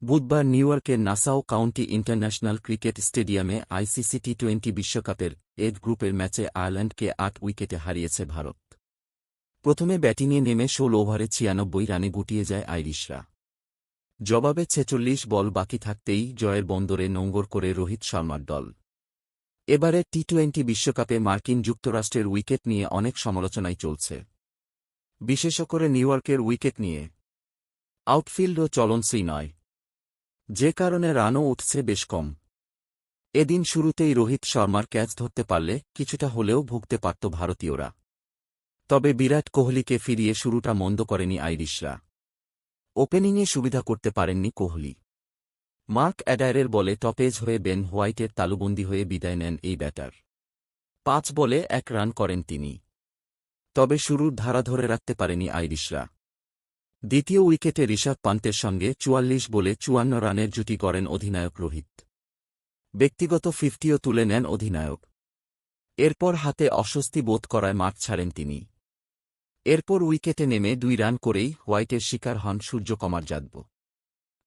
বুধবার নিউইয়র্কের Nassau county international cricket স্টেডিয়ামে আইসিসি টি-20 বিশ্বকাপের এফ গ্রুপের ম্যাচে আয়ারল্যান্ডকে ৮ উইকেটে হারিয়েছে ভারত। প্রথমে ব্যাটিংয়ে নেমে ১৬ ওভারে ৯৬ রানে গুটিয়ে যায় আইরিশরা। জবাবে ৪৬ বল বাকি থাকতেই জয়ের বন্দরে নোঙর করে রোহিত শর্মার দল। এবারের টি-20 বিশ্বকাপে মার্কিন যুক্তরাষ্ট্রের উইকেট নিয়ে অনেক সমালোচনাই চলছে, বিশেষ করে নিউইয়র্কের উইকেট নিয়ে। আউটফিল্ডও চলনসই নয়, যে কারণে রানও উঠছে বেশ কম। এদিন শুরুতেই রোহিত শর্মার ক্যাচ ধরতে পারলে কিছুটা হলেও ভুগতে পারত ভারতীয়রা। তবে বিরাট কোহলিকে ফিরিয়ে শুরুটা মন্দ করেনি আইরিশরা। ওপেনিংয়ে সুবিধা করতে পারেননি কোহলি। মার্ক অ্যাডায়ারের বলে টপেজ হয়ে বেন হোয়াইটের তালুবন্দী হয়ে বিদায় নেন এই ব্যাটার। ৫ বলে ১ রান করেন তিনি। তবে শুরুর ধারা ধরে রাখতে পারেনি আইরিশরা। দ্বিতীয় উইকেটে ঋষভ পান্তের সঙ্গে ৪৪ বলে ৫৪ রানের জুটি গড়েন অধিনায়ক রোহিত। ব্যক্তিগত ৫০ও তুলে নেন অধিনায়ক। এরপর হাতে অস্বস্তি বোধ করায় মাঠ ছাড়েন তিনি। এরপর উইকেটে নেমে ২ রান করেই হোয়াইটের শিকার হন সূর্যকুমার যাদব।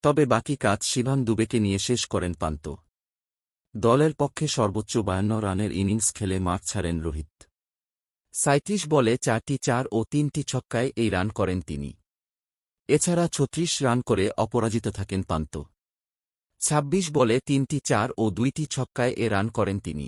তবে বাকি কাজ শিভান দুবেকে নিয়ে শেষ করেন পান্ত। দলের পক্ষে সর্বোচ্চ ৫২ রানের ইনিংস খেলে মাঠ ছাড়েন রোহিত। ৩৭ বলে ৪টি ৪ ও ৩টি ছক্কায় এই রান করেন তিনি। এছাড়া ৩৬ রান করে অপরাজিত থাকেন পান্ত। ২৬ বলে ৩টি ৪ ও ২টি ছক্কায় এ রান করেন তিনি।